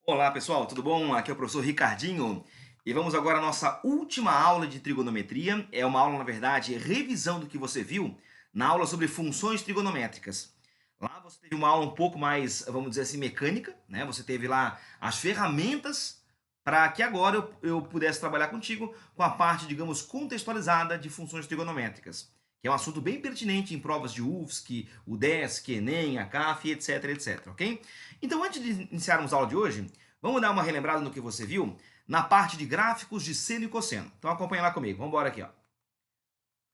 Olá pessoal, tudo bom? Aqui é o professor Ricardinho e vamos agora à nossa última aula de trigonometria. É uma aula, na verdade, revisão do que você viu na aula sobre funções trigonométricas. Lá você teve uma aula um pouco mais, vamos dizer assim, mecânica, né? Você teve lá as ferramentas para que agora eu pudesse trabalhar contigo com a parte, digamos, contextualizada de funções trigonométricas, que é um assunto bem pertinente em provas de UFSC, UDESC, Enem, a CAF, etc, etc, ok? Então, antes de iniciarmos a aula de hoje, vamos dar uma relembrada no que você viu na parte de gráficos de seno e cosseno. Então, acompanha lá comigo. Vamos embora aqui, ó.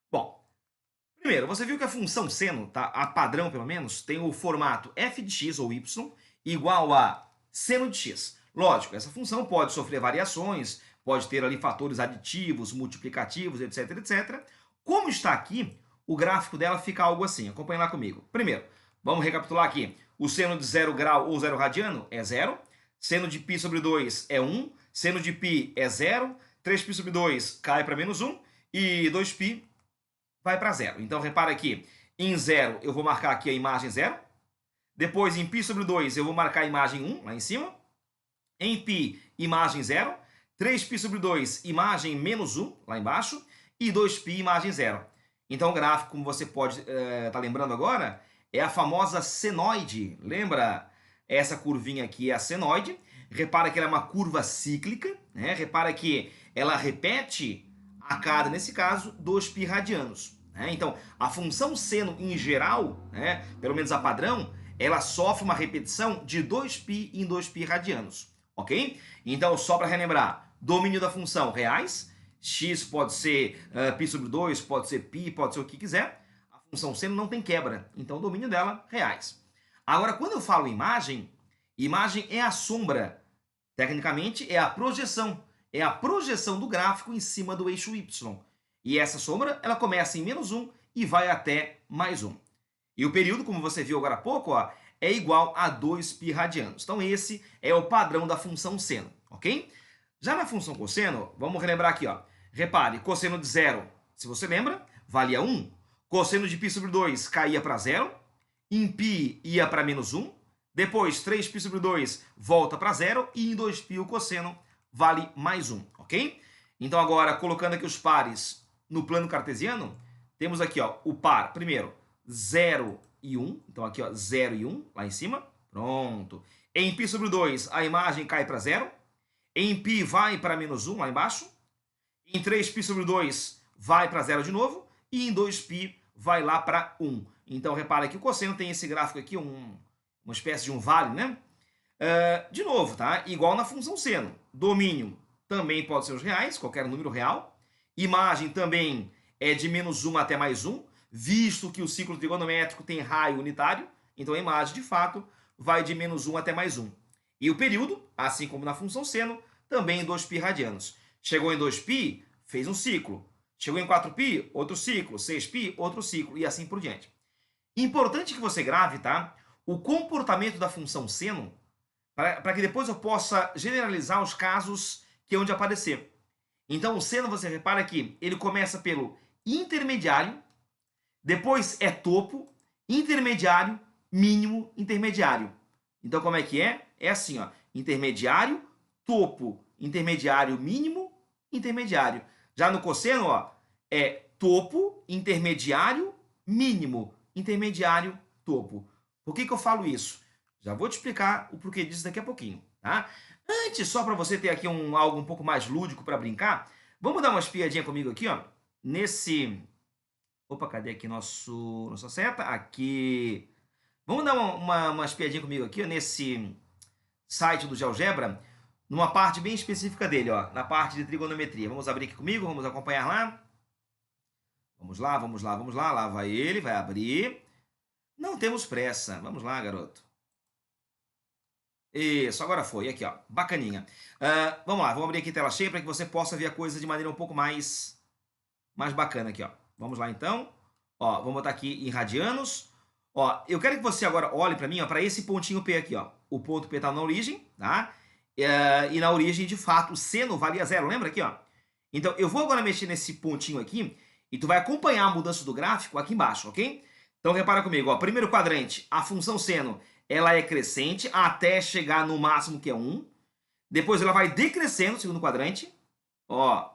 Bom, primeiro, você viu que a função seno, tá? A padrão, pelo menos, tem o formato f de x ou y igual a seno de x. Lógico, essa função pode sofrer variações, pode ter ali fatores aditivos, multiplicativos, etc, etc. Como está aqui, o gráfico dela fica algo assim. Acompanha lá comigo. Primeiro, vamos recapitular aqui. O seno de 0 grau ou 0 radiano é 0. Seno de π sobre 2 é 1. Seno de π é 0. 3π sobre 2 cai para menos 1. E 2π vai para 0. Então, repara aqui. Em 0, eu vou marcar aqui a imagem 0. Depois, em π sobre 2, eu vou marcar a imagem 1, lá em cima. Em π, imagem 0. 3π sobre 2, imagem menos 1, lá embaixo. E 2π, imagem 0. Então, o gráfico, como você pode estar lembrando agora, é a famosa senoide. Lembra? Essa curvinha aqui é a senoide. Repara que ela é uma curva cíclica, né? Repara que ela repete a cada, nesse caso, 2π radianos. Né? Então, a função seno em geral, né, pelo menos a padrão, ela sofre uma repetição de 2π em 2π radianos. Ok? Então, só para relembrar, domínio da função reais, x pode ser π sobre 2, pode ser π, pode ser o que quiser. A função seno não tem quebra, então o domínio dela, reais. Agora, quando eu falo imagem, imagem é a sombra. Tecnicamente, é a projeção. É a projeção do gráfico em cima do eixo y. E essa sombra, ela começa em menos 1 e vai até mais 1. E o período, como você viu agora há pouco, ó, é igual a 2π radianos. Então, esse é o padrão da função seno, ok? Já na função cosseno, vamos relembrar aqui, ó. Repare, cosseno de 0, se você lembra, valia 1. Cosseno de π sobre 2 caía para 0. Em π ia para menos 1. Depois, 3π sobre 2 volta para 0. E em 2π o cosseno vale mais 1, ok? Então, agora, colocando aqui os pares no plano cartesiano, temos aqui ó, o par, primeiro, 0 e 1. Então, aqui, ó, 0 e 1, lá em cima. Pronto. Em π sobre 2, a imagem cai para 0. Em π vai para menos 1, lá embaixo. Em 3π sobre 2 vai para 0 de novo. E em 2π vai lá para 1. Então, repara que o cosseno tem esse gráfico aqui, uma espécie de um vale, né? De novo, tá? Igual na função seno. Domínio também pode ser os reais, qualquer número real. Imagem também é de menos 1 até mais 1, visto que o ciclo trigonométrico tem raio unitário. Então, a imagem, de fato, vai de menos 1 até mais 1. E o período, assim como na função seno, também em 2π radianos. Chegou em 2π, fez um ciclo. Chegou em 4π, outro ciclo. 6π, outro ciclo. E assim por diante. Importante que você grave, tá? O comportamento da função seno, para que depois eu possa generalizar os casos que é onde aparecer. Então, o seno, você repara que ele começa pelo intermediário, depois é topo, intermediário, mínimo, intermediário. Então, como é que é? É assim, ó, intermediário, topo, intermediário, mínimo, intermediário. Já no cosseno, ó, é topo, intermediário, mínimo, intermediário, topo. Por que eu falo isso? Já vou te explicar o porquê disso daqui a pouquinho, tá? Antes, só para você ter aqui algo um pouco mais lúdico para brincar, vamos dar uma espiadinha comigo aqui, ó, nesse... Opa, cadê aqui nossa seta? Aqui. Vamos dar uma espiadinha comigo aqui, ó, nesse site do GeoGebra, numa parte bem específica dele, ó, na parte de trigonometria. Vamos abrir aqui comigo, vamos acompanhar lá. Vamos lá, vamos lá, vamos lá. Lá vai ele, vai abrir. Não temos pressa. Vamos lá, garoto. Isso, agora foi. Aqui, ó, bacaninha. Vamos lá, vamos abrir aqui tela cheia para que você possa ver a coisa de maneira um pouco mais bacana aqui, ó. Vamos lá, então. Ó, vamos botar aqui em radianos. Ó, eu quero que você agora olhe para mim, para esse pontinho P aqui, ó. O ponto P está na origem, tá? E na origem, de fato, o seno valia 0. Lembra aqui, ó? Então, eu vou agora mexer nesse pontinho aqui e tu vai acompanhar a mudança do gráfico aqui embaixo, ok? Então, repara comigo, ó. Primeiro quadrante, a função seno, ela é crescente até chegar no máximo que é 1. Depois ela vai decrescendo, segundo quadrante. Ó,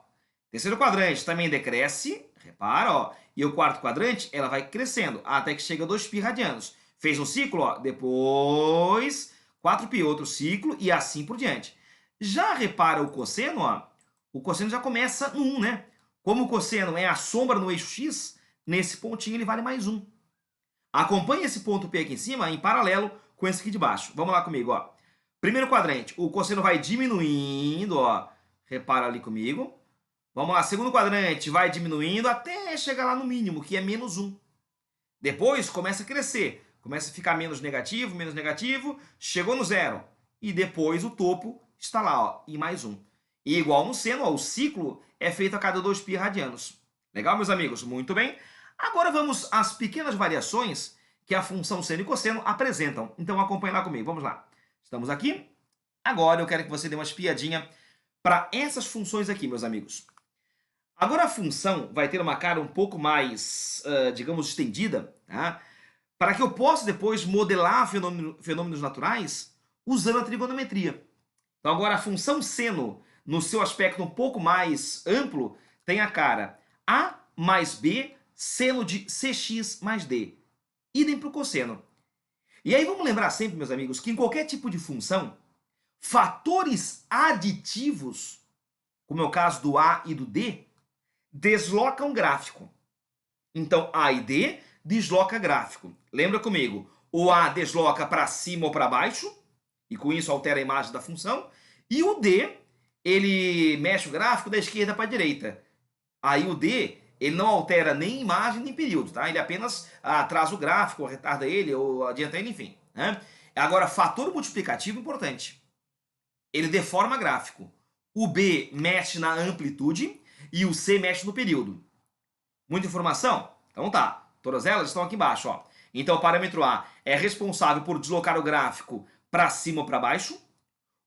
terceiro quadrante também decresce, repara, ó. E o quarto quadrante, ela vai crescendo, até que chega a 2π radianos. Fez um ciclo, ó, depois 4π, outro ciclo, e assim por diante. Já repara o cosseno, ó. O cosseno já começa no 1, né? Como o cosseno é a sombra no eixo x, nesse pontinho ele vale mais 1. Acompanhe esse ponto P aqui em cima em paralelo com esse aqui de baixo. Vamos lá comigo, ó. Primeiro quadrante, o cosseno vai diminuindo, ó. Repara ali comigo. Vamos lá, segundo quadrante, vai diminuindo até chegar lá no mínimo, que é menos 1. Depois começa a crescer, começa a ficar menos negativo, chegou no zero. E depois o topo está lá, ó, e mais 1. E igual no seno, ó, o ciclo é feito a cada 2π radianos. Legal, meus amigos? Muito bem. Agora vamos às pequenas variações que a função seno e cosseno apresentam. Então acompanhe lá comigo, vamos lá. Estamos aqui. Agora eu quero que você dê uma espiadinha para essas funções aqui, meus amigos. Agora a função vai ter uma cara um pouco mais, digamos, estendida, tá? Para que eu possa depois modelar fenômenos naturais usando a trigonometria. Então agora a função seno, no seu aspecto um pouco mais amplo, tem a cara A mais B seno de cx mais d. Idem para o cosseno. E aí vamos lembrar sempre, meus amigos, que em qualquer tipo de função, fatores aditivos, como é o caso do A e do D, deslocam gráfico. Então, A e D desloca gráfico. Lembra comigo? O A desloca para cima ou para baixo, e com isso altera a imagem da função. E o D, ele mexe o gráfico da esquerda para a direita. Aí o D, ele não altera nem imagem nem período, tá? Ele apenas atrasa o gráfico, ou retarda ele, ou adianta ele, enfim. Né? Agora, fator multiplicativo importante. Ele deforma gráfico. O B mexe na amplitude e o C mexe no período. Muita informação? Então tá. Todas elas estão aqui embaixo, ó. Então o parâmetro A é responsável por deslocar o gráfico para cima ou para baixo.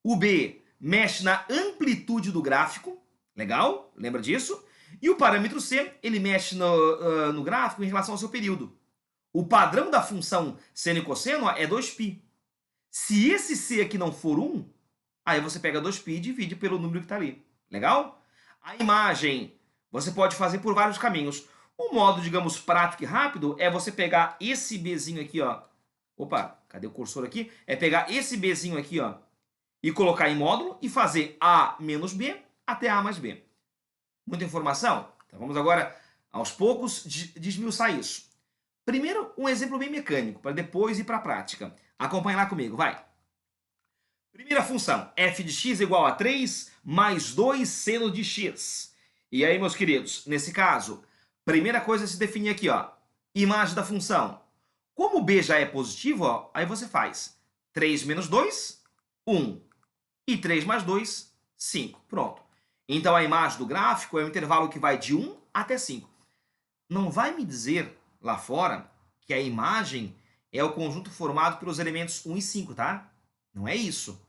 O B mexe na amplitude do gráfico. Legal? Lembra disso? E o parâmetro C, ele mexe no gráfico em relação ao seu período. O padrão da função seno e cosseno é 2π. Se esse C aqui não for 1, aí você pega 2π e divide pelo número que está ali. Legal? A imagem você pode fazer por vários caminhos. Um modo, digamos, prático e rápido é você pegar esse Bzinho aqui, ó. Opa, cadê o cursor aqui? É pegar esse Bzinho aqui, ó, e colocar em módulo e fazer A menos B até A mais B. Muita informação? Então vamos agora, aos poucos, desmiuçar isso. Primeiro, um exemplo bem mecânico, para depois ir para a prática. Acompanhe lá comigo, vai. Primeira função, f de x igual a 3 mais 2 seno de x. E aí, meus queridos, nesse caso, primeira coisa a se definir aqui, ó, imagem da função. Como b já é positivo, ó, aí você faz 3 menos 2, 1. E 3 mais 2, 5. Pronto. Então a imagem do gráfico é um intervalo que vai de 1 até 5. Não vai me dizer lá fora que a imagem é o conjunto formado pelos elementos 1 e 5, tá? Não é isso.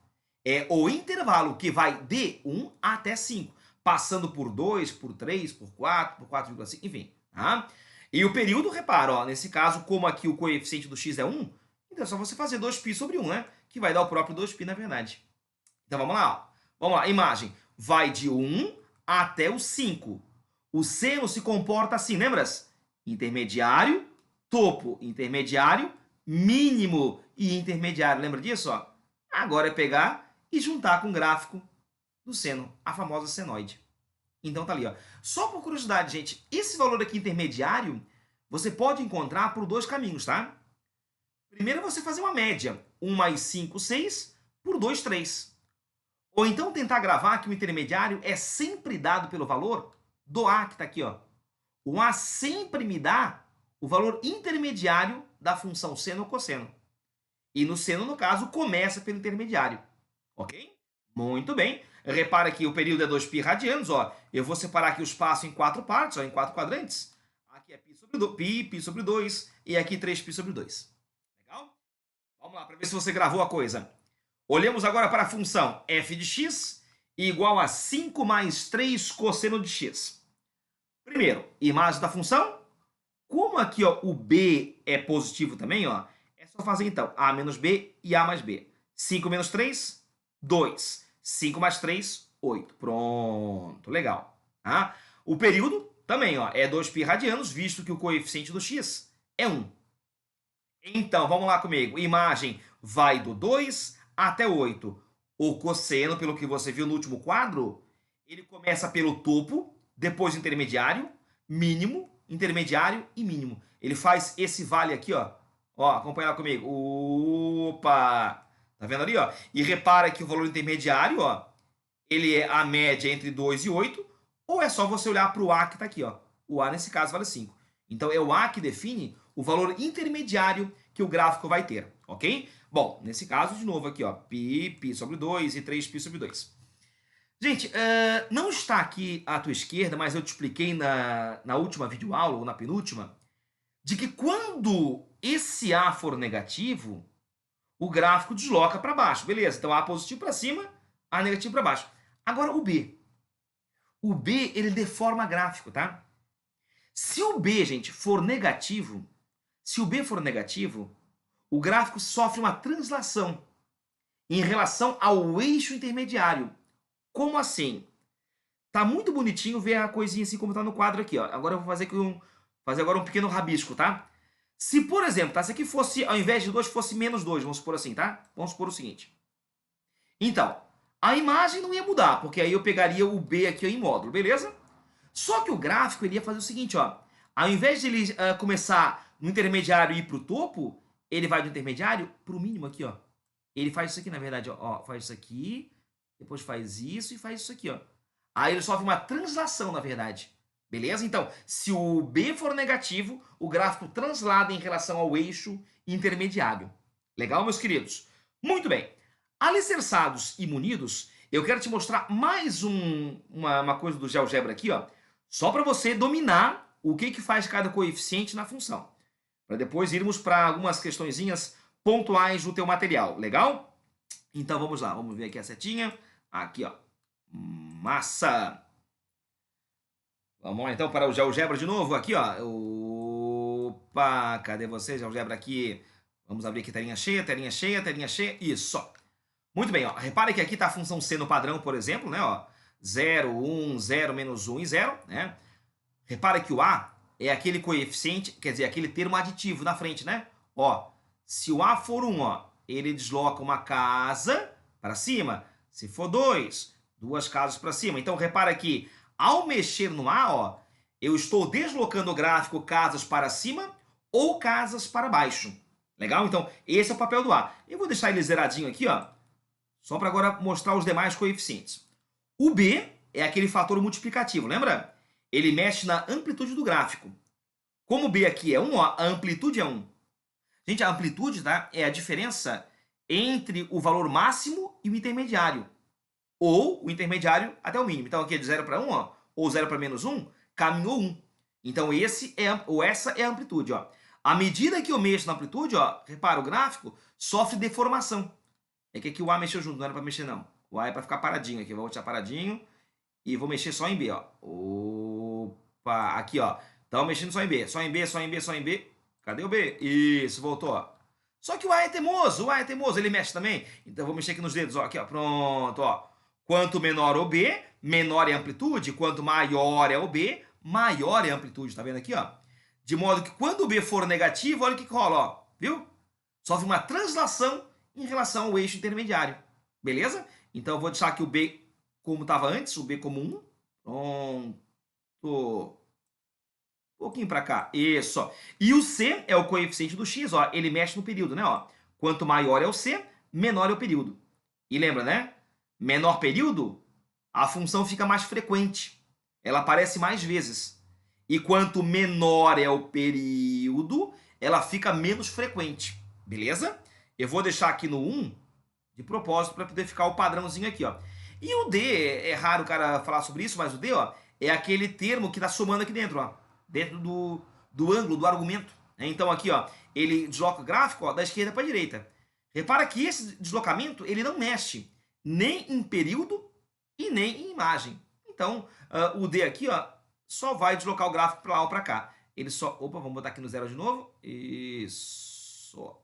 É o intervalo que vai de 1 até 5, passando por 2, por 3, por 4, por 4,5, enfim. Tá? E o período, repara, ó, nesse caso, como aqui o coeficiente do x é 1, então é só você fazer 2π sobre 1, né? Que vai dar o próprio 2π, na verdade. Então vamos lá, ó. Vamos lá, imagem vai de 1 até o 5. O seno se comporta assim, lembras? Intermediário, topo, intermediário, mínimo e intermediário. Lembra disso? Ó? Agora é pegar e juntar com o gráfico do seno, a famosa senoide. Então tá ali, ó. Só por curiosidade, gente, esse valor aqui intermediário você pode encontrar por dois caminhos, tá? Primeiro é você fazer uma média. 1 mais 5, 6, por 2, 3. Ou então tentar gravar que o intermediário é sempre dado pelo valor do A, que está aqui, ó. O A sempre me dá o valor intermediário da função seno ou cosseno. E no seno, no caso, começa pelo intermediário. Ok? Muito bem. Repara que o período é 2π radianos, ó. Eu vou separar aqui o espaço em 4 partes, ó, em 4 quadrantes. Aqui é π sobre 2 e aqui 3π sobre 2. Legal? Vamos lá, para ver se você gravou a coisa. Olhamos agora para a função f de x igual a 5 mais 3 cosseno de x. Primeiro, imagem da função. Como aqui, ó, o b é positivo também, ó, é só fazer então a menos b e a mais b. 5 menos 3, 2. 5 mais 3, 8. Pronto, legal. Tá? O período também ó, é 2π radianos, visto que o coeficiente do x é 1. Então, vamos lá comigo. Imagem vai do 2 até 8. O cosseno, pelo que você viu no último quadro, ele começa pelo topo, depois intermediário, mínimo, intermediário e mínimo. Ele faz esse vale aqui, ó. Ó, acompanha lá comigo. Opa! Tá vendo ali, ó? E repara que o valor intermediário, ó, ele é a média entre 2 e 8, ou é só você olhar para o A que está aqui, ó. O A, nesse caso, vale 5. Então, é o A que define o valor intermediário que o gráfico vai ter, ok? Bom, nesse caso, de novo aqui, ó, π sobre 2 e 3π sobre 2. Gente, não está aqui à tua esquerda, mas eu te expliquei na última videoaula, ou na penúltima, de que quando esse A for negativo, o gráfico desloca para baixo. Beleza, então A positivo para cima, A negativo para baixo. Agora o B. O B, ele deforma gráfico, tá? Se o B, gente, for negativo, o gráfico sofre uma translação em relação ao eixo intermediário. Como assim? Tá muito bonitinho ver a coisinha assim como tá no quadro aqui, ó. Agora eu vou fazer agora um pequeno rabisco, tá? Se, por exemplo, tá? Se aqui fosse, ao invés de 2, fosse menos 2, vamos supor assim, tá? Vamos supor o seguinte. Então, a imagem não ia mudar, porque aí eu pegaria o B aqui em módulo, beleza? Só que o gráfico ele ia fazer o seguinte, ó. Ao invés de ele começar no intermediário e ir para o topo, ele vai do intermediário para o mínimo aqui, ó. Ele faz isso aqui, na verdade, ó. Faz isso aqui, depois faz isso e faz isso aqui, ó. Aí ele sofre uma translação, na verdade. Beleza? Então, se o B for negativo, o gráfico translada em relação ao eixo intermediário. Legal, meus queridos? Muito bem. Alicerçados e munidos, eu quero te mostrar mais uma coisa do GeoGebra aqui, ó. Só para você dominar o que faz cada coeficiente na função. Para depois irmos para algumas questõezinhas pontuais do teu material. Legal? Então vamos lá. Vamos ver aqui a setinha. Aqui, ó. Massa! Vamos lá então para o GeoGebra de novo. Aqui, ó. Opa! Cadê você, GeoGebra aqui? Vamos abrir aqui telinha cheia, telinha cheia, telinha cheia. Isso. Muito bem, ó. Repare que aqui está a função C no padrão, por exemplo, né? Ó. 0, 1, 0, menos 1 e 0, né? Repara que o A é aquele coeficiente, quer dizer, aquele termo aditivo na frente, né? Ó, se o A for 1, ó, ele desloca uma casa para cima. Se for 2, duas casas para cima. Então, repara que, ao mexer no A, ó, eu estou deslocando o gráfico casas para cima ou casas para baixo. Legal? Então, esse é o papel do A. Eu vou deixar ele zeradinho aqui, ó, só para agora mostrar os demais coeficientes. O B é aquele fator multiplicativo, lembra? Ele mexe na amplitude do gráfico. Como o B aqui é 1, ó, a amplitude é 1. Gente, a amplitude, tá, é a diferença entre o valor máximo e o intermediário. Ou o intermediário até o mínimo. Então aqui é de 0 para 1, ó, ou 0 para menos 1, caminhou 1. Então essa é a amplitude. Ó. À medida que eu mexo na amplitude, ó, repara, o gráfico sofre deformação. É que aqui o A mexeu junto, não era para mexer não. O A é para ficar paradinho aqui. Eu vou deixar paradinho e vou mexer só em B, ó. Opa, aqui, ó. Então mexendo só em B, só em B, só em B, só em B. Cadê o B? Isso, voltou, ó. Só que o A é teimoso, ele mexe também. Então eu vou mexer aqui nos dedos, ó, aqui, ó. Pronto, ó. Quanto menor o B, menor é a amplitude. Quanto maior é o B, maior é a amplitude. Tá vendo aqui, ó? De modo que quando o B for negativo, olha o que rola, ó. Viu? Sofre uma translação em relação ao eixo intermediário. Beleza? Então eu vou deixar aqui o B como estava antes, o B como 1. Pronto. Um pouquinho para cá. Isso. E o C é o coeficiente do x, ó. Ele mexe no período, né? Ó. Quanto maior é o C, menor é o período. E lembra, né? Menor período, a função fica mais frequente. Ela aparece mais vezes. E quanto menor é o período, ela fica menos frequente. Beleza? Eu vou deixar aqui no 1 de propósito para poder ficar o padrãozinho aqui, ó. E o D, é raro o cara falar sobre isso, mas o D, ó, é aquele termo que está somando aqui dentro, ó. Dentro do ângulo, do argumento. Então aqui, ó, ele desloca o gráfico, ó, da esquerda para a direita. Repara que esse deslocamento, ele não mexe nem em período e nem em imagem. Então, o D aqui, ó, só vai deslocar o gráfico para lá ou para cá. Ele só... Opa, vamos botar aqui no 0 de novo. Isso.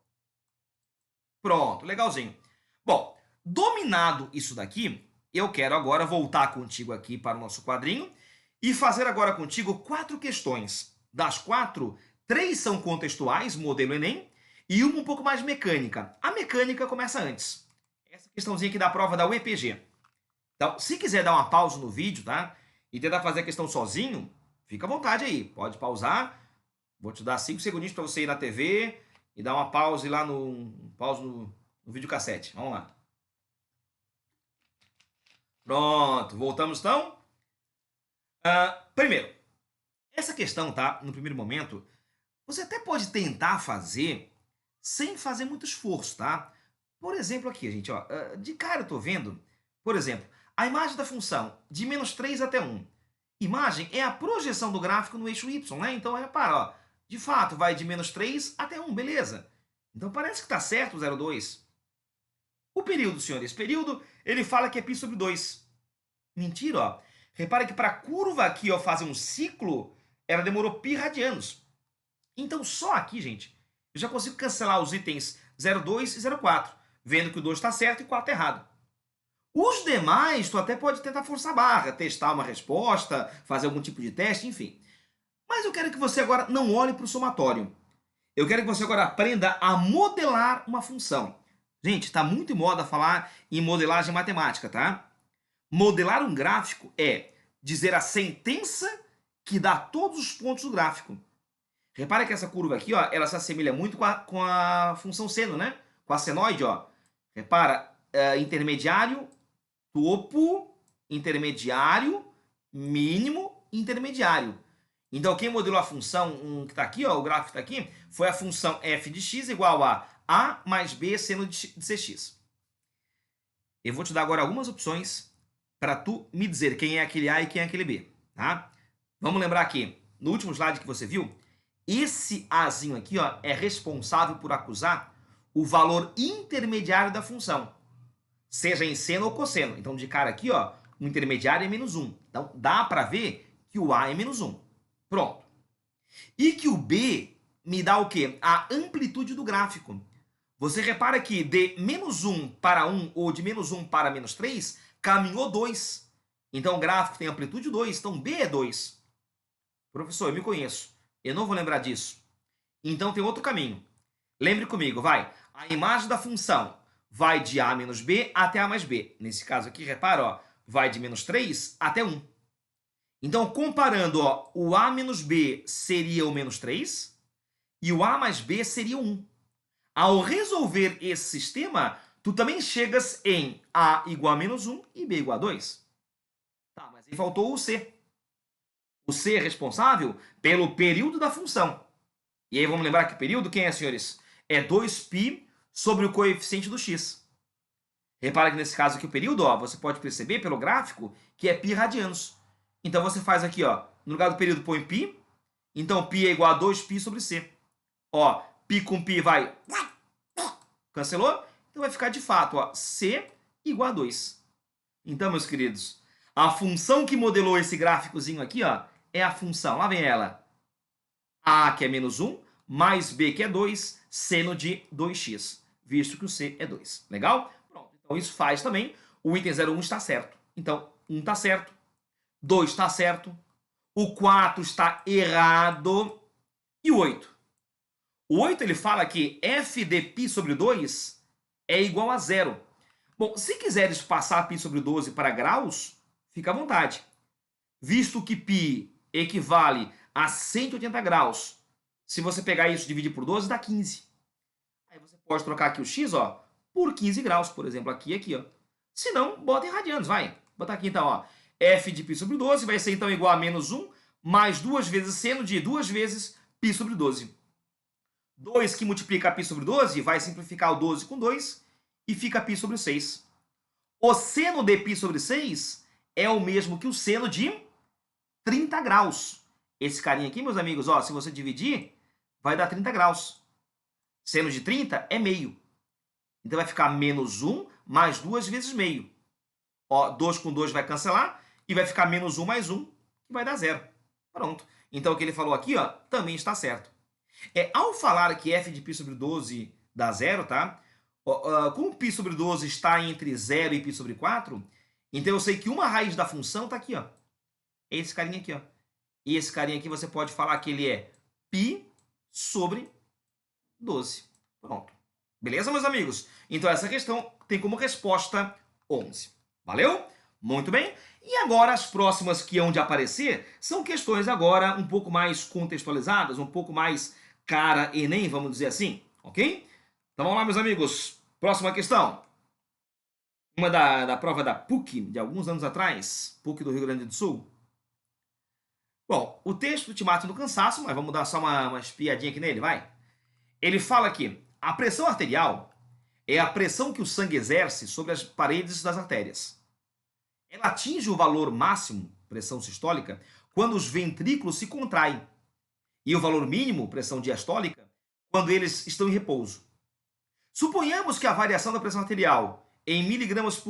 Pronto, legalzinho. Bom, dominado isso daqui, eu quero agora voltar contigo aqui para o nosso quadrinho e fazer agora contigo 4 questões. Das 4, 3 são contextuais, modelo Enem, e uma um pouco mais mecânica. A mecânica começa antes. Essa questãozinha aqui da prova da UEPG. Então, se quiser dar uma pausa no vídeo, tá? E tentar fazer a questão sozinho, fica à vontade aí. Pode pausar. Vou te dar 5 segundinhos para você ir na TV e dar uma pausa lá no videocassete. Vamos lá. Pronto, voltamos então. Primeiro, essa questão, tá? No primeiro momento, você até pode tentar fazer sem fazer muito esforço, tá? Por exemplo, aqui, gente, ó, de cara eu tô vendo, por exemplo, a imagem da função de menos 3 até 1. Imagem é a projeção do gráfico no eixo Y, né? Então, repara, ó, de fato, vai de menos 3 até 1, beleza. Então, parece que está certo o 0,2. O período, senhores, período, ele fala que é π sobre 2. Mentira, ó. Repara que para a curva aqui, ó, fazer um ciclo, ela demorou π radianos. Então, só aqui, gente, eu já consigo cancelar os itens 0,2 e 0,4, vendo que o 2 está certo e o 4 está errado. Os demais, tu até pode tentar forçar a barra, testar uma resposta, fazer algum tipo de teste, enfim. Mas eu quero que você agora não olhe para o somatório. Eu quero que você agora aprenda a modelar uma função. Gente, está muito em moda falar em modelagem matemática, tá? Modelar um gráfico é dizer a sentença que dá todos os pontos do gráfico. Repara que essa curva aqui, ó, ela se assemelha muito com a função seno, né? Com a senoide, ó. Repara, intermediário, topo, intermediário, mínimo, intermediário. Então, quem modelou a função que está aqui, ó, o gráfico está aqui, foi a função f de x igual a mais b seno de cx. Eu vou te dar agora algumas opções para tu me dizer quem é aquele a e quem é aquele b, tá? Vamos lembrar aqui, no último slide que você viu, esse azinho aqui, ó, é responsável por acusar o valor intermediário da função, seja em seno ou cosseno. Então, de cara aqui, ó, o intermediário é menos 1. Então, dá para ver que o a é menos 1. Pronto. E que o b me dá o quê? A amplitude do gráfico. Você repara que de menos 1 para 1 ou de menos 1 para menos 3, caminhou 2. Então, o gráfico tem amplitude 2. Então, b é 2. Professor, eu me conheço. Eu não vou lembrar disso. Então, tem outro caminho. Lembre comigo, vai. A imagem da função vai de a menos b até a mais b. Nesse caso aqui, repara, ó, vai de menos 3 até 1. Então, comparando, ó, o a menos b seria o menos 3 e o a mais b seria 1. Ao resolver esse sistema, tu também chegas em a igual a menos 1 e b igual a 2. Tá, mas aí faltou o c. O c é responsável pelo período da função. E aí vamos lembrar que o período, quem é, senhores? É 2π sobre o coeficiente do x. Repara que nesse caso aqui o período, ó, você pode perceber pelo gráfico que é π radianos. Então você faz aqui, ó, no lugar do período põe π, então π é igual a 2π sobre c. Ó, π com π vai... Cancelou? Então vai ficar de fato, ó, c igual a 2. Então, meus queridos, a função que modelou esse gráficozinho aqui, ó, é a função, lá vem ela, a que é menos 1, mais b que é 2, seno de 2x, visto que o c é 2. Legal? Pronto. Então isso faz também, o item 01 está certo. Então, 1 está certo, 2 está certo, o 4 está errado, e o 8? O 8 ele fala que f de π sobre 2 é igual a 0. Bom, se quiseres passar π sobre 12 para graus, fica à vontade. Visto que π equivale a 180 graus, se você pegar isso e dividir por 12, dá 15. Aí você pode trocar aqui o x, ó, por 15 graus, por exemplo, aqui e aqui, ó. Se não, bota em radianos, vai. Vou botar aqui então, ó, f de π sobre 12 vai ser então igual a menos 1 mais 2 vezes seno de 2 vezes π sobre 12. 2 que multiplica π sobre 12 vai simplificar o 12 com 2 e fica π sobre 6. O seno de π sobre 6 é o mesmo que o seno de 30 graus. Esse carinha aqui, meus amigos, ó, se você dividir, vai dar 30 graus. Seno de 30 é meio. Então vai ficar menos 1 mais 2 vezes meio. Ó, 2 com 2 vai cancelar e vai ficar menos 1 mais 1, que vai dar 0. Pronto. Então o que ele falou aqui, ó, também está certo. Ao falar que f de π sobre 12 dá 0, tá? Como π sobre 12 está entre 0 e π sobre 4, Então eu sei que uma raiz da função está aqui, ó. Esse carinha aqui, ó. E esse carinha aqui você pode falar que ele é π sobre 12. Pronto. Beleza, meus amigos? Então essa questão tem como resposta 11. Valeu? Muito bem. E agora as próximas que hão de aparecer são questões agora um pouco mais contextualizadas, um pouco mais cara Enem, vamos dizer assim, ok? Então vamos lá, meus amigos. Próxima questão. Uma da prova da PUC, de alguns anos atrás, PUC do Rio Grande do Sul. Bom, o texto te mata no cansaço, mas vamos dar só uma espiadinha aqui nele, vai? Ele fala que a pressão arterial é a pressão que o sangue exerce sobre as paredes das artérias. Ela atinge o valor máximo, pressão sistólica, quando os ventrículos se contraem, e o valor mínimo, pressão diastólica, quando eles estão em repouso. Suponhamos que a variação da pressão arterial em miligramas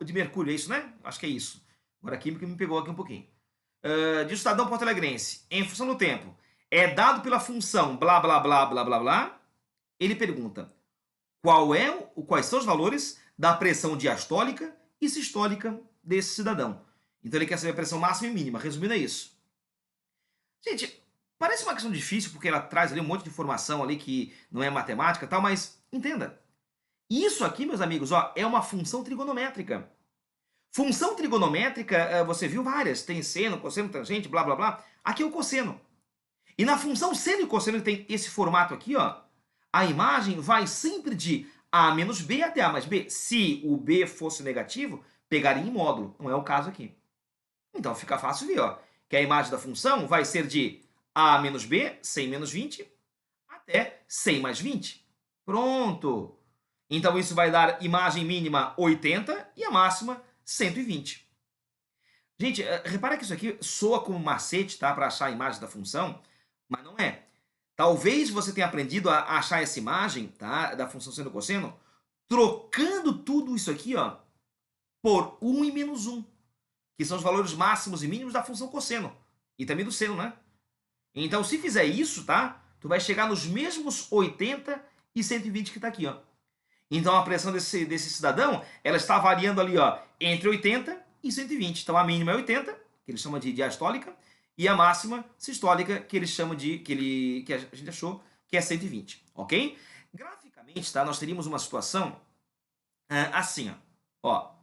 de mercúrio, é isso, né? Acho que é isso. Agora a química me pegou aqui um pouquinho. De um cidadão porto-alegrense, em função do tempo, é dado pela função blá, blá, blá, blá, blá, blá. Ele pergunta quais são os valores da pressão diastólica e sistólica desse cidadão. Então ele quer saber a pressão máxima e mínima. Resumindo, é isso. Gente, parece uma questão difícil, porque ela traz ali um monte de informação ali que não é matemática e tal, mas entenda. Isso aqui, meus amigos, ó, é uma função trigonométrica. Função trigonométrica, você viu várias. Tem seno, cosseno, tangente, blá, blá, blá. Aqui é o cosseno. E na função seno e cosseno tem esse formato aqui, ó. A imagem vai sempre de A menos B até A mais B. Se o B fosse negativo, pegaria em módulo. Não é o caso aqui. Então fica fácil ver, ó, que a imagem da função vai ser de A menos B, 100 menos 20, até 100 mais 20. Pronto! Então isso vai dar imagem mínima 80 e a máxima 120. Gente, repara que isso aqui soa como macete, tá? Para achar a imagem da função, mas não é. Talvez você tenha aprendido a achar essa imagem, tá? Da função seno e cosseno, trocando tudo isso aqui, ó, por 1 e menos 1, que são os valores máximos e mínimos da função cosseno. E também do seno, né? Então, se fizer isso, tá? Tu vai chegar nos mesmos 80 e 120 que tá aqui, ó. Então, a pressão desse cidadão, ela está variando ali, ó, entre 80 e 120. Então, a mínima é 80, que eles chamam de diastólica, e a máxima sistólica, que eles chamam de, que a gente achou que é 120, ok? Graficamente, tá? Nós teríamos uma situação assim, ó.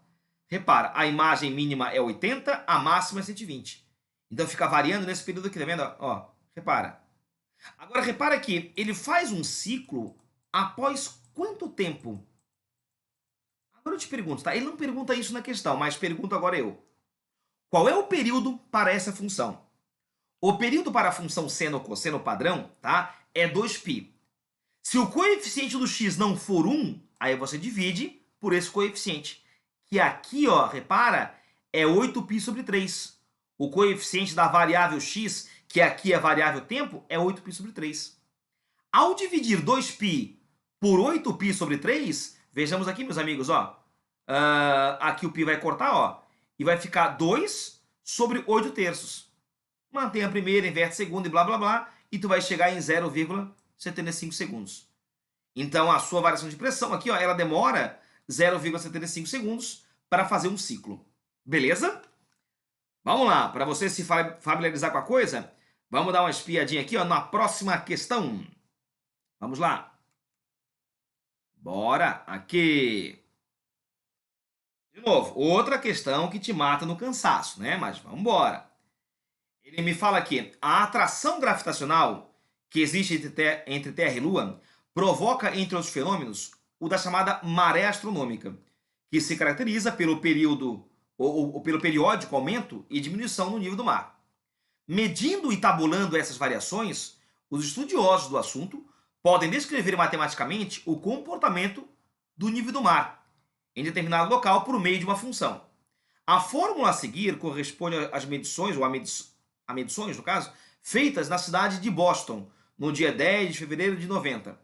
Repara, a imagem mínima é 80, a máxima é 120. Então, fica variando nesse período aqui, tá vendo? Ó, repara. Agora, repara que ele faz um ciclo após quanto tempo? Agora eu te pergunto, tá? Ele não pergunta isso na questão, mas pergunto agora eu. Qual é o período para essa função? O período para a função seno ou cosseno padrão, tá? É 2π. Se o coeficiente do x não for 1, aí você divide por esse coeficiente. Que aqui, ó, repara, é 8π sobre 3. O coeficiente da variável x, que aqui é a variável tempo, é 8π sobre 3. Ao dividir 2π por 8π sobre 3, vejamos aqui, meus amigos, ó. Aqui o π vai cortar, ó. E vai ficar 2 sobre 8 terços. Mantém a primeira, inverte a segunda e blá, blá, blá. E tu vai chegar em 0,75 segundos. Então, a sua variação de pressão aqui, ó, ela demora 0,75 segundos para fazer um ciclo. Beleza? Vamos lá, para você se familiarizar com a coisa, vamos dar uma espiadinha aqui, ó, na próxima questão. Vamos lá. Bora, aqui. De novo, outra questão que te mata no cansaço, né? Mas vamos embora. Ele me fala aqui, a atração gravitacional que existe entre Terra e Lua provoca, entre outros fenômenos, o da chamada maré astronômica, que se caracteriza pelo período ou pelo periódico aumento e diminuição no nível do mar. Medindo e tabulando essas variações, os estudiosos do assunto podem descrever matematicamente o comportamento do nível do mar em determinado local por meio de uma função. A fórmula a seguir corresponde às medições, ou a medições, no caso, feitas na cidade de Boston, no dia 10 de fevereiro de 90.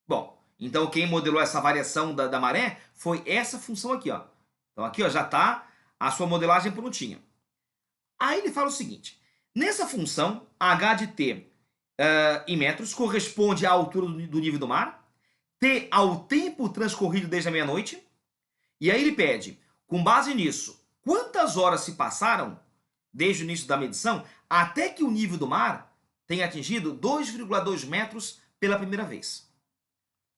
Bom, então quem modelou essa variação da maré foi essa função aqui, ó. Então aqui, ó, já está a sua modelagem prontinha. Aí ele fala o seguinte, nessa função, h de t em metros corresponde à altura do nível do mar, t ao tempo transcorrido desde a meia-noite, e aí ele pede, com base nisso, quantas horas se passaram desde o início da medição até que o nível do mar tenha atingido 2,2 metros pela primeira vez.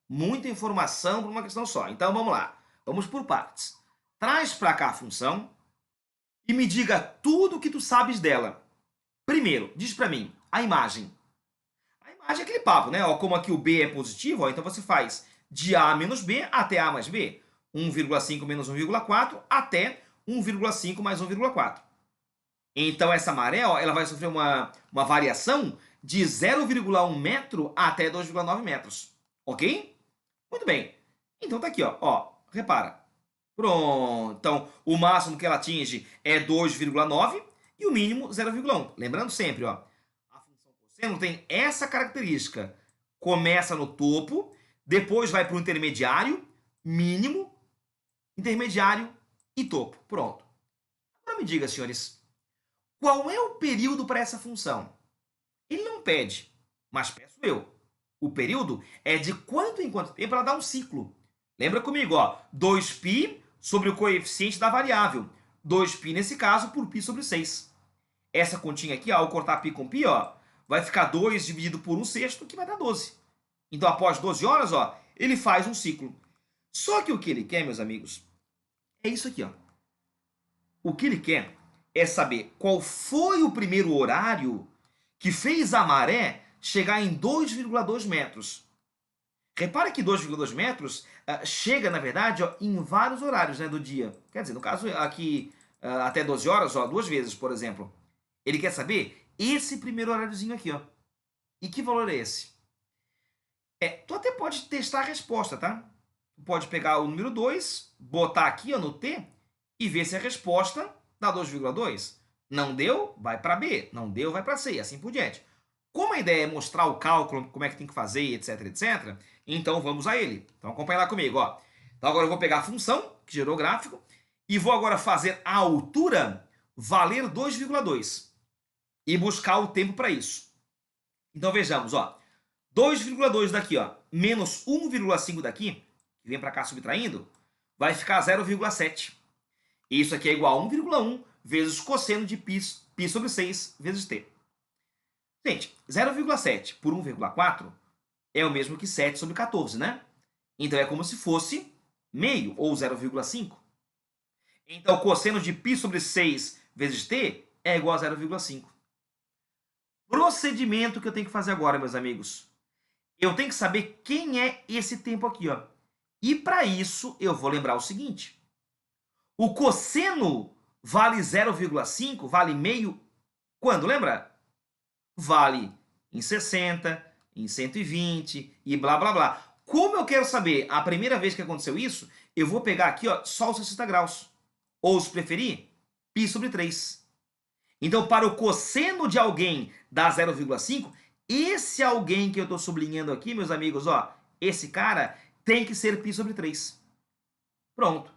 Muita informação para uma questão só. Então vamos lá. Vamos por partes. Traz para cá a função e me diga tudo o que tu sabes dela. Primeiro, diz para mim a imagem. A imagem é aquele papo, né? Ó, como aqui o B é positivo, ó, então você faz de A menos B até A mais B. 1,5 menos 1,4 até 1,5 mais 1,4. Então essa maré, ó, ela vai sofrer uma variação de 0,1 metro até 2,9 metros. Ok? Muito bem. Então tá aqui, ó, repara. Pronto. Então o máximo que ela atinge é 2,9 e o mínimo 0,1. Lembrando sempre, ó, a função cosseno tem essa característica. Começa no topo, depois vai para o intermediário, mínimo, intermediário e topo. Pronto. Agora me diga, senhores, qual é o período para essa função? Ele não pede, mas peço eu. O período é de quanto em quanto tempo ela dá um ciclo. Lembra comigo, ó, 2π sobre o coeficiente da variável. 2π nesse caso por π sobre 6. Essa continha aqui, ó, ao cortar π com π, ó, vai ficar 2 dividido por 1/6, que vai dar 12. Então, após 12 horas, ó, ele faz um ciclo. Só que o que ele quer, meus amigos, é isso aqui, ó. O que ele quer é saber qual foi o primeiro horário que fez a maré chegar em 2,2 metros. Repare que 2,2 metros chega, na verdade, ó, em vários horários, né, do dia. Quer dizer, no caso aqui, até 12 horas, ó, 2 vezes, por exemplo. Ele quer saber esse primeiro horáriozinho aqui, ó. E que valor é esse? Tu até pode testar a resposta, tá? Tu pode pegar o número 2, botar aqui, ó, no T, e ver se a resposta dá 2,2. Não deu, vai para B. Não deu, vai para C, e assim por diante. Como a ideia é mostrar o cálculo, como é que tem que fazer, etc, etc, então vamos a ele. Então acompanha lá comigo, ó. Então agora eu vou pegar a função, que gerou o gráfico, e vou agora fazer a altura valer 2,2 e buscar o tempo para isso. Então vejamos, ó. 2,2 daqui, ó, menos 1,5 daqui, que vem para cá subtraindo, vai ficar 0,7. Isso aqui é igual a 1,1 vezes cosseno de π sobre 6 vezes t. Gente, 0,7 por 1,4 é o mesmo que 7 sobre 14, né? Então é como se fosse meio, ou 0,5. Então cosseno de π sobre 6 vezes t é igual a 0,5. Procedimento que eu tenho que fazer agora, meus amigos. Eu tenho que saber quem é esse tempo aqui, ó. E para isso eu vou lembrar o seguinte. O cosseno vale 0,5, vale meio, quando? Lembra? Vale em 60, em 120 e blá, blá, blá. Como eu quero saber a primeira vez que aconteceu isso, eu vou pegar aqui, ó, só os 60 graus. Ou, se preferir, π sobre 3. Então, para o cosseno de alguém dar 0,5, esse alguém que eu estou sublinhando aqui, meus amigos, ó, esse cara tem que ser π sobre 3. Pronto.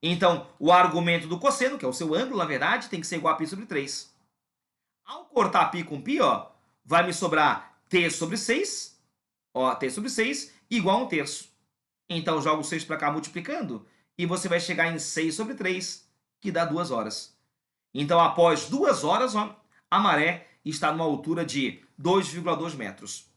Então, o argumento do cosseno, que é o seu ângulo, na verdade, tem que ser igual a π sobre 3. Ao cortar π com π, ó, vai me sobrar t sobre 6, ó, t sobre 6, igual a 1/3. Então, jogo 6 para cá multiplicando, e você vai chegar em 6 sobre 3, que dá 2 horas. Então, após 2 horas, ó, a maré está numa altura de 2,2 metros.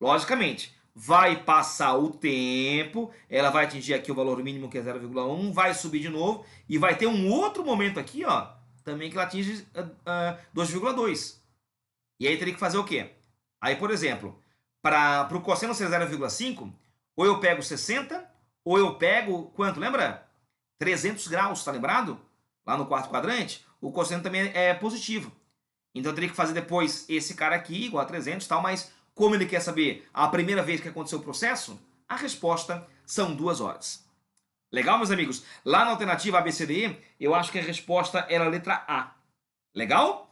Logicamente, vai passar o tempo, ela vai atingir aqui o valor mínimo, que é 0,1, vai subir de novo, e vai ter um outro momento aqui, ó, também que ela atinge 2,2. E aí teria que fazer o quê? Aí, por exemplo, para o cosseno ser 0,5, ou eu pego 60, ou eu pego, quanto, lembra? 300 graus, tá lembrado? Lá no quarto quadrante, o cosseno também é positivo. Então eu teria que fazer depois esse cara aqui, igual a 300 e tal, mas como ele quer saber a primeira vez que aconteceu o processo, a resposta são 2 horas. Legal, meus amigos? Lá na alternativa ABCDE, eu acho que a resposta era a letra A. Legal?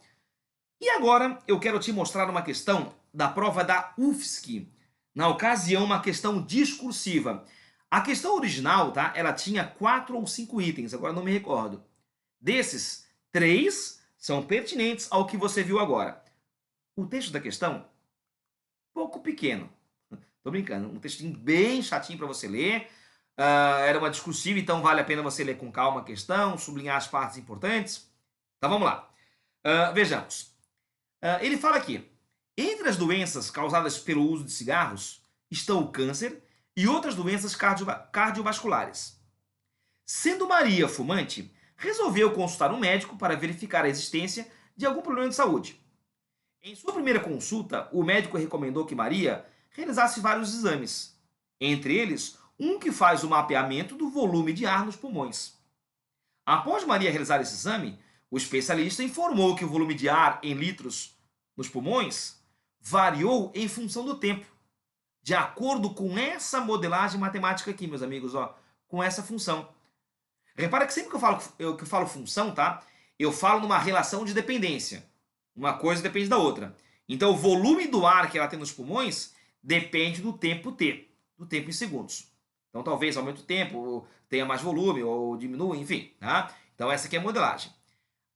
E agora eu quero te mostrar uma questão da prova da UFSC. Na ocasião, uma questão discursiva. A questão original, tá? Ela tinha 4 ou 5 itens, agora não me recordo. Desses, 3 são pertinentes ao que você viu agora. O texto da questão, pouco pequeno. Tô brincando, um textinho bem chatinho para você ler. Era uma discursiva, então vale a pena você ler com calma a questão, sublinhar as partes importantes. Então vamos lá. Vejamos. Ele fala aqui: entre as doenças causadas pelo uso de cigarros estão o câncer e outras doenças cardiovasculares. Sendo Maria fumante, resolveu consultar um médico para verificar a existência de algum problema de saúde. Em sua primeira consulta, o médico recomendou que Maria realizasse vários exames, entre eles um que faz o mapeamento do volume de ar nos pulmões. Após Maria realizar esse exame, o especialista informou que o volume de ar em litros nos pulmões variou em função do tempo, de acordo com essa modelagem matemática aqui, meus amigos, ó, com essa função. Repara que sempre que eu falo função, tá? Eu falo numa relação de dependência. Uma coisa depende da outra. Então, o volume do ar que ela tem nos pulmões depende do tempo t, do tempo em segundos. Então, talvez aumente o tempo, ou tenha mais volume, ou diminua, enfim. Tá? Então, essa aqui é a modelagem.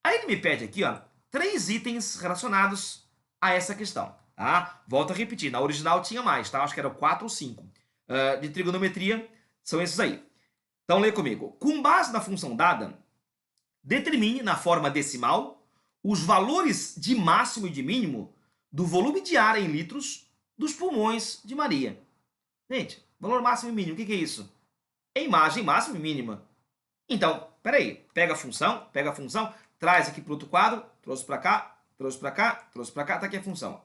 Aí ele me pede aqui, ó, 3 itens relacionados a essa questão. Tá? Volto a repetir, na original tinha mais, tá? Acho que eram 4 ou 5. De trigonometria, são esses aí. Então, lê comigo. Com base na função dada, determine na forma decimal os valores de máximo e de mínimo do volume de ar em litros dos pulmões de Maria. Gente, valor máximo e mínimo, o que é isso? É imagem máxima e mínima. Então, peraí, pega a função, traz aqui para o outro quadro, trouxe para cá, trouxe para cá, trouxe para cá, tá aqui a função.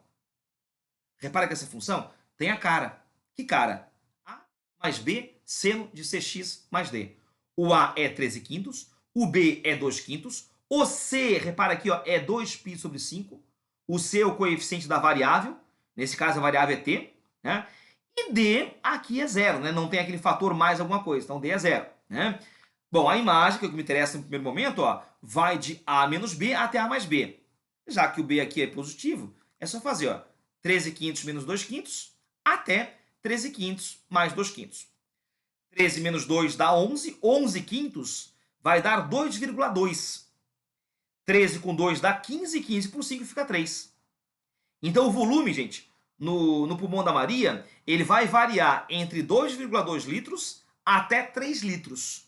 Repara que essa função tem a cara. Que cara? A mais B, seno de Cx mais D. O A é 13 quintos, o B é 2 quintos, o C, repara aqui, ó, é 2π sobre 5. O C é o coeficiente da variável, nesse caso a variável é t, né? E D aqui é zero, né? Não tem aquele fator mais alguma coisa, então D é zero, né? Bom, a imagem, que é o que me interessa no primeiro momento, ó, vai de A menos B até A mais B. Já que o B aqui é positivo, é só fazer, ó, 13 quintos menos 2 quintos até 13 quintos mais 2 quintos. 13 menos 2 dá 11, 11 quintos vai dar 2,2. 13 com 2 dá 15, 15 por 5 fica 3. Então o volume, gente, no pulmão da Maria, ele vai variar entre 2,2 litros até 3 litros.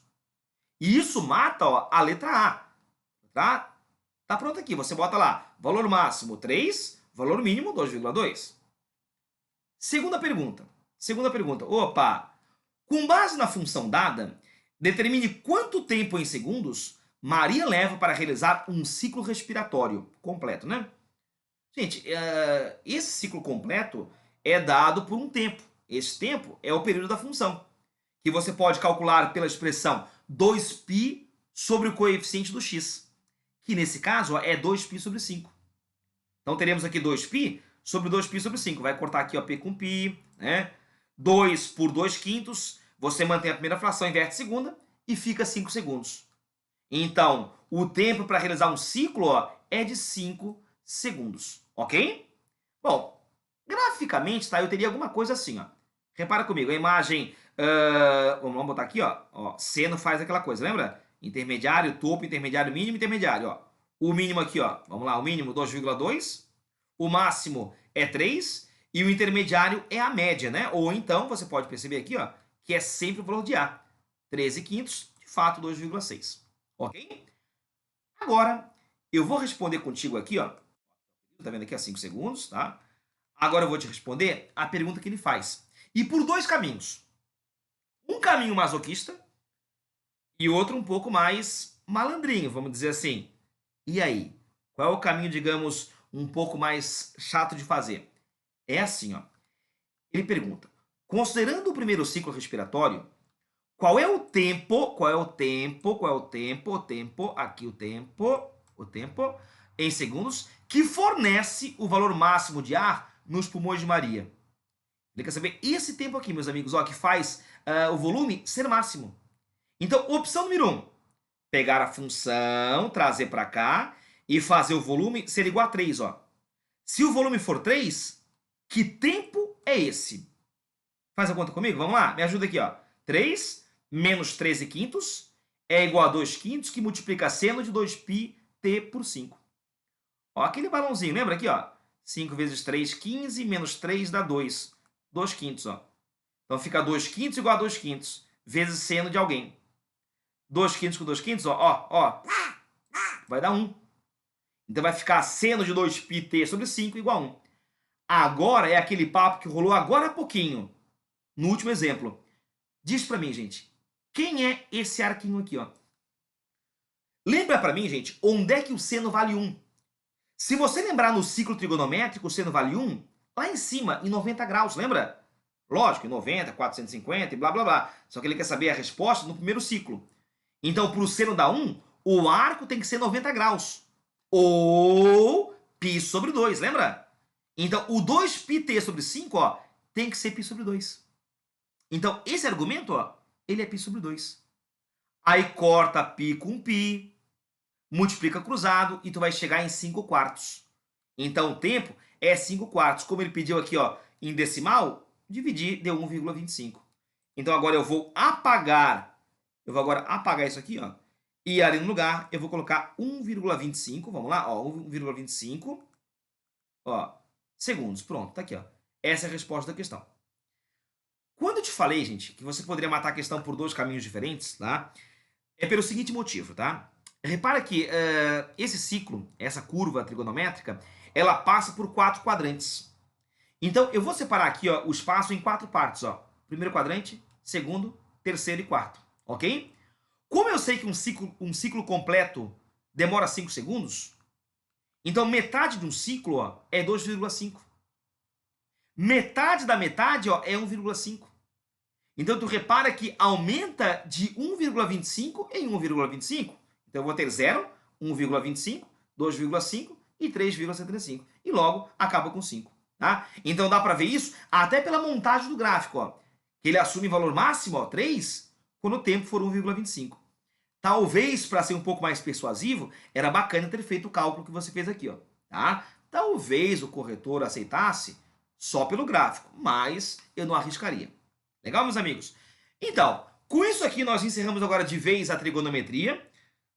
E isso mata, ó, a letra A. Tá? Tá pronto aqui, você bota lá, valor máximo 3, valor mínimo 2,2. Segunda pergunta. Opa! Com base na função dada, determine quanto tempo em segundos Maria leva para realizar um ciclo respiratório completo, né? Gente, esse ciclo completo é dado por um tempo. Esse tempo é o período da função, que você pode calcular pela expressão 2π sobre o coeficiente do x, que nesse caso ó, é 2π sobre 5. Então teremos aqui 2π sobre 2π sobre 5. Vai cortar aqui ó, π com π, né? 2 por 2 quintos, você mantém a primeira fração, inverte a segunda e fica 5 segundos. Então, o tempo para realizar um ciclo ó, é de 5 segundos, ok? Bom, graficamente, tá, eu teria alguma coisa assim, ó. Repara comigo, a imagem, vamos botar aqui, ó, seno faz aquela coisa, lembra? Intermediário, topo, intermediário, mínimo, intermediário, ó. O mínimo aqui, ó, vamos lá, o mínimo 2,2, o máximo é 3 e o intermediário é a média, né? Ou então, você pode perceber aqui, ó, que é sempre o valor de A. 13 quintos, de fato, 2,6. Ok? Agora, eu vou responder contigo aqui, ó. Tá vendo aqui, há 5 segundos, tá? Agora eu vou te responder a pergunta que ele faz. E por 2 caminhos. Um caminho masoquista e outro um pouco mais malandrinho, vamos dizer assim. E aí? Qual é o caminho, digamos, um pouco mais chato de fazer? É assim, ó. Ele pergunta, considerando o primeiro ciclo respiratório, qual é o tempo, aqui o tempo, em segundos, que fornece o valor máximo de ar nos pulmões de Maria? Ele quer saber esse tempo aqui, meus amigos, ó, que faz o volume ser máximo. Então, opção número 1, pegar a função, trazer para cá e fazer o volume ser igual a 3, ó. Se o volume for 3, que tempo é esse? Faz a conta comigo? Vamos lá? Me ajuda aqui, ó. 3 menos 13 quintos é igual a 2 quintos, que multiplica seno de 2π t por 5. Ó, aquele balãozinho, lembra aqui, ó? 5 vezes 3, 15, menos 3 dá 2. 2 quintos, ó. Então fica 2 quintos igual a 2 quintos. vezes seno de alguém. 2/5 com 2/5, ó, vai dar 1. Então vai ficar seno de 2πt sobre 5 igual a 1. Agora é aquele papo que rolou agora há pouquinho, no último exemplo. Diz pra mim, gente, quem é esse arquinho aqui, ó? Lembra pra mim, gente, onde é que o seno vale 1? Se você lembrar no ciclo trigonométrico, o seno vale 1, lá em cima, em 90 graus, lembra? Lógico, em 90, 450 e blá blá blá. Só que ele quer saber a resposta no primeiro ciclo. Então, para o seno dar 1, o arco tem que ser 90 graus. Ou π sobre 2, lembra? Então, o 2πt sobre 5, ó, tem que ser π sobre 2. Então, esse argumento, ó, ele é π sobre 2. Aí corta π com π, multiplica cruzado e tu vai chegar em 5/4. Então, o tempo é 5/4. Como ele pediu aqui, ó, em decimal, dividir deu 1,25. Então, agora eu vou apagar isso aqui, ó. E ali no lugar eu vou colocar 1,25, vamos lá, ó, 1,25, ó, segundos, pronto, tá aqui, ó. Essa é a resposta da questão. Quando eu te falei, gente, que você poderia matar a questão por 2 caminhos diferentes, tá? É pelo seguinte motivo, tá? Repara que esse ciclo, essa curva trigonométrica, ela passa por 4 quadrantes. Então, eu vou separar aqui, ó, o espaço em 4 partes, ó. Primeiro quadrante, segundo, terceiro e quarto, ok? Como eu sei que um ciclo completo demora 5 segundos, então metade de um ciclo, ó, é 2,5. Metade da metade, ó, é 1,5. Então, tu repara que aumenta de 1,25 em 1,25. Então, eu vou ter 0, 1,25, 2,5 e 3,75. E logo, acaba com 5. Tá? Então, dá para ver isso até pela montagem do gráfico. Ó, que ele assume valor máximo, ó, 3, quando o tempo for 1,25. Talvez, para ser um pouco mais persuasivo, era bacana ter feito o cálculo que você fez aqui. Ó, tá? Talvez o corretor aceitasse só pelo gráfico, mas eu não arriscaria. Legal, meus amigos? Então, com isso aqui nós encerramos agora de vez a trigonometria.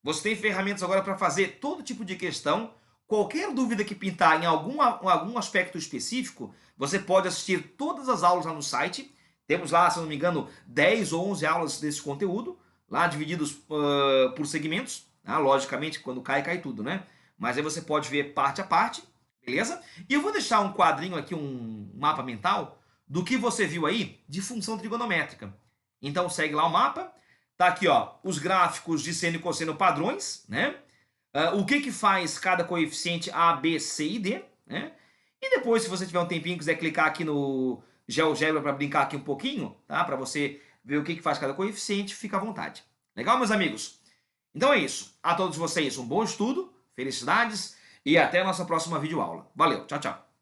Você tem ferramentas agora para fazer todo tipo de questão. Qualquer dúvida que pintar em algum aspecto específico, você pode assistir todas as aulas lá no site. Temos lá, se não me engano, 10 ou 11 aulas desse conteúdo, lá divididos por segmentos. Tá? Logicamente, quando cai tudo, né? Mas aí você pode ver parte a parte, beleza? E eu vou deixar um quadrinho aqui, um mapa mental, do que você viu aí de função trigonométrica. Então segue lá o mapa, tá aqui, ó, os gráficos de seno e cosseno padrões, né? O que faz cada coeficiente A, B, C e D, né? E depois, se você tiver um tempinho e quiser clicar aqui no GeoGebra para brincar aqui um pouquinho, tá? Para você ver o que faz cada coeficiente, fica à vontade. Legal, meus amigos? Então é isso. A todos vocês um bom estudo, felicidades e até a nossa próxima videoaula. Valeu, tchau, tchau.